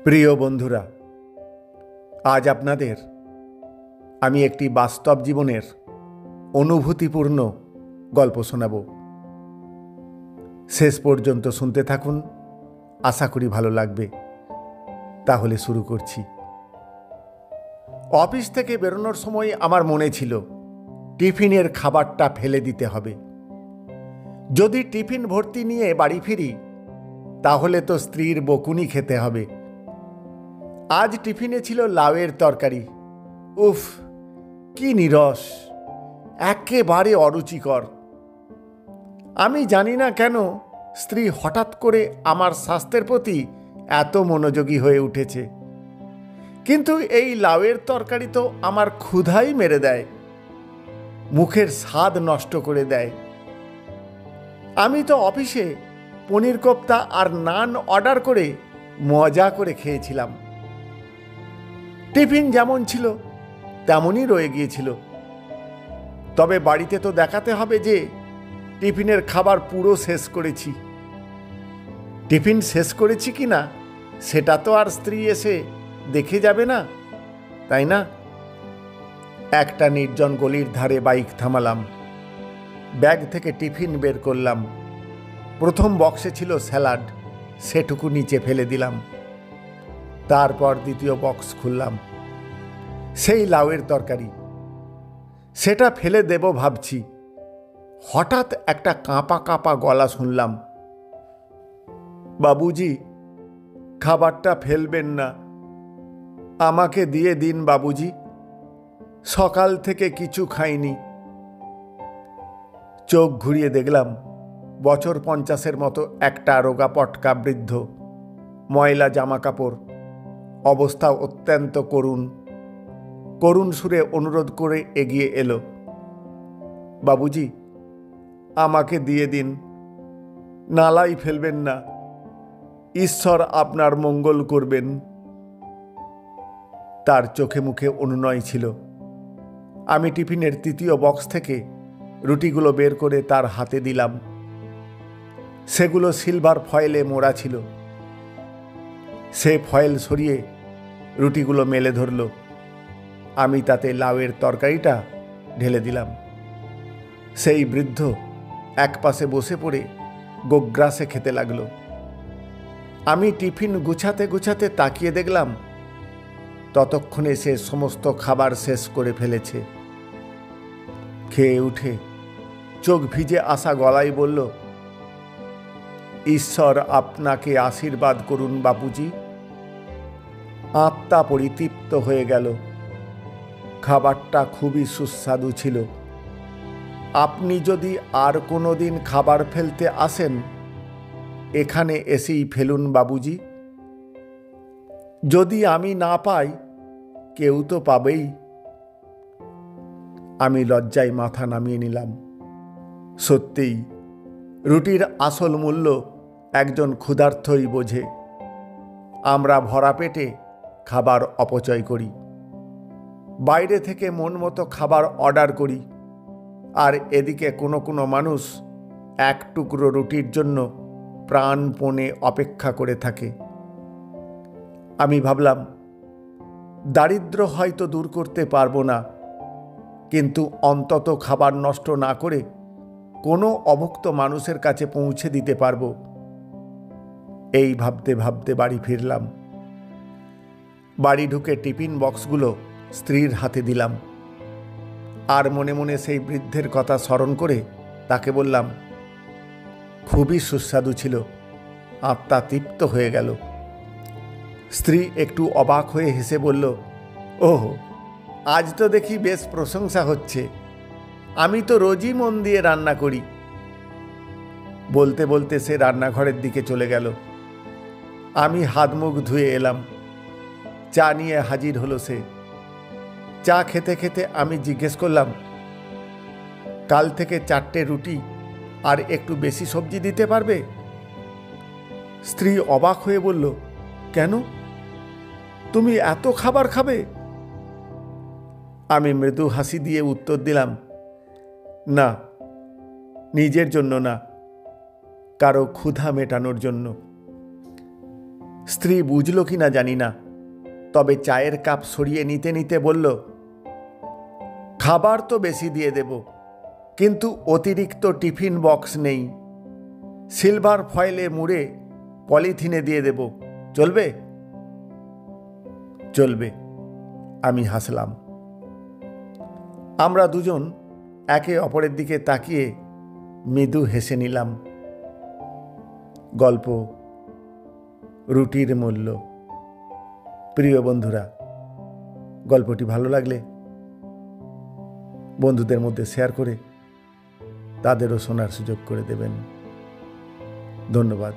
প্রিয় বন্ধুরা, আজ আপনাদের আমি একটি বাস্তব জীবনের অনুভূতিপূর্ণ গল্প শোনাব। শেষ পর্যন্ত শুনতে থাকুন, আশা করি ভালো লাগবে। তাহলে শুরু করছি। অফিস থেকে বেরোনোর সময় আমার মনে ছিল টিফিনের খাবারটা ফেলে দিতে হবে। যদি টিফিন ভর্তি নিয়ে বাড়ি ফিরি তাহলে তো স্ত্রীর বকুনি খেতে হবে। আজ টিফিনে ছিল লাউয়ের তরকারি। উফ, কি নিরস, একেবারে অরুচিকর। আমি জানি না কেন স্ত্রী হঠাৎ করে আমার স্বাস্থ্যের প্রতি এত মনোযোগী হয়ে উঠেছে, কিন্তু এই লাউয়ের তরকারি তো আমার ক্ষুধাই মেরে দেয়, মুখের স্বাদ নষ্ট করে দেয়। আমি তো অফিসে পনির কোপ্তা আর নান অর্ডার করে মজা করে খেয়েছিলাম। টিফিন যেমন ছিল তেমনই রয়ে গিয়েছিল। তবে বাড়িতে তো দেখাতে হবে যে টিফিনের খাবার পুরো শেষ করেছি। টিফিন শেষ করেছি কি না সেটা তো আর স্ত্রী এসে দেখে যাবে না, তাই না? একটা নির্জন গলির ধারে বাইক থামালাম। ব্যাগ থেকে টিফিন বের করলাম। প্রথম বক্সে ছিল স্যালাড, সেটুকু নিচে ফেলে দিলাম। তারপর দ্বিতীয় বক্স খুললাম, সেই লাউয়ের তরকারি। সেটা ফেলে দেব ভাবছি, হঠাৎ একটা কাঁপা কাঁপা গলা শুনলাম, বাবুজি, খাবারটা ফেলবেন না, আমাকে দিয়ে দিন বাবুজি, সকাল থেকে কিছু খাইনি। চোখ ঘুরিয়ে দেখলাম বছর 50-এর মতো একটা রোগা পটকা বৃদ্ধ, ময়লা জামা কাপড়, অবস্থা অত্যন্ত করুণ সুরে অনুরোধ করে এগিয়ে এলো, বাবুজি, আমাকে দিয়ে দিন, নালাই ফেলবেন না, ঈশ্বর আপনার মঙ্গল করবেন। তার চোখে মুখে অনুনয় ছিল। আমি টিফিনের তৃতীয় বক্স থেকে রুটিগুলো বের করে তার হাতে দিলাম। সেগুলো সিলভার ফয়েলে মোড়া ছিল। সে ফয়েল সরিয়ে রুটিগুলো মেলে ধরল। আমি তাতে লাউয়ের তরকারিটা ঢেলে দিলাম। সেই বৃদ্ধ একপাশে বসে পড়ে গোগ্রাসে খেতে লাগলো। আমি টিফিন গুছাতে গুছাতে তাকিয়ে দেখলাম ততক্ষণে সে সমস্ত খাবার শেষ করে ফেলেছে। খেয়ে উঠে চোখ ভিজে আসা গলায় বলল, ঈশ্বর আপনাকে আশীর্বাদ করুন বাপুজি। আত্মা পরিতৃপ্ত হয়ে গেল। খাবারটা খুবই সুস্বাদু ছিল। আপনি যদি আর কোনো দিন খাবার ফেলতে আসেন, এখানে এসেই ফেলুন বাবুজি। যদি আমি না পাই, কেউ তো পাবেই। আমি লজ্জায় মাথা নামিয়ে নিলাম। সত্যিই রুটির আসল মূল্য একজন ক্ষুধার্তই বোঝে। আমরা ভরা পেটে খাবার অপচয় করি, বাইরে থেকে মন মতো খাবার অর্ডার করি, আর এদিকে কোনো মানুষ এক টুকরো রুটির জন্য প্রাণপণে অপেক্ষা করে থাকে। আমি ভাবলাম, দারিদ্র্য হয়তো দূর করতে পারবো না, কিন্তু অন্তত খাবার নষ্ট না করে কোনো অভুক্ত মানুষের কাছে পৌঁছে দিতে পারবো। এই ভাবতে ভাবতে বাড়ি ফিরলাম। বাড়ি ঢুকে টিফিন বক্সগুলো স্ত্রীর হাতে দিলাম, আর মনে মনে সেই বৃদ্ধের কথা স্মরণ করে তাকে বললাম, খুবই সুস্বাদু ছিল, আত্মা তৃপ্ত হয়ে গেল। স্ত্রী একটু অবাক হয়ে হেসে বলল, ওহ, আজ তো দেখি বেশ প্রশংসা হচ্ছে, আমি তো রোজই মন দিয়ে রান্না করি। বলতে বলতে সে রান্নাঘরের দিকে চলে গেল। আমি হাত মুখ ধুয়ে এলাম। চা নিয়ে হাজির হলো সে। চা খেতে খেতে আমি জিজ্ঞেস করলাম, কাল থেকে 4টে রুটি আর একটু বেশি সবজি দিতে পারবে? স্ত্রী অবাক হয়ে বলল, কেন, তুমি এত খাবার খাবে? আমি মৃদু হাসি দিয়ে উত্তর দিলাম, না, নিজের জন্য না, কারো ক্ষুধা মেটানোর জন্য। স্ত্রী বুঝল কি না জানি না, তবে চায়ের কাপ সরিয়ে নিতে নিতে বলল, খাবার তো বেশি দিয়ে দেব, কিন্তু অতিরিক্ত টিফিন বক্স নেই। সিলভার ফয়েলে মুড়ে পলিথিনে দিয়ে দেব, চলবে? চলবে, আমি হাসলাম। আমরা দুজন একে অপরের দিকে তাকিয়ে মৃদু হেসে নিলাম। গল্প রুটির মূল্য। প্রিয় বন্ধুরা, গল্পটি ভালো লাগলে বন্ধুদের মধ্যে শেয়ার করে তাদেরও শোনার সুযোগ করে দেবেন। ধন্যবাদ।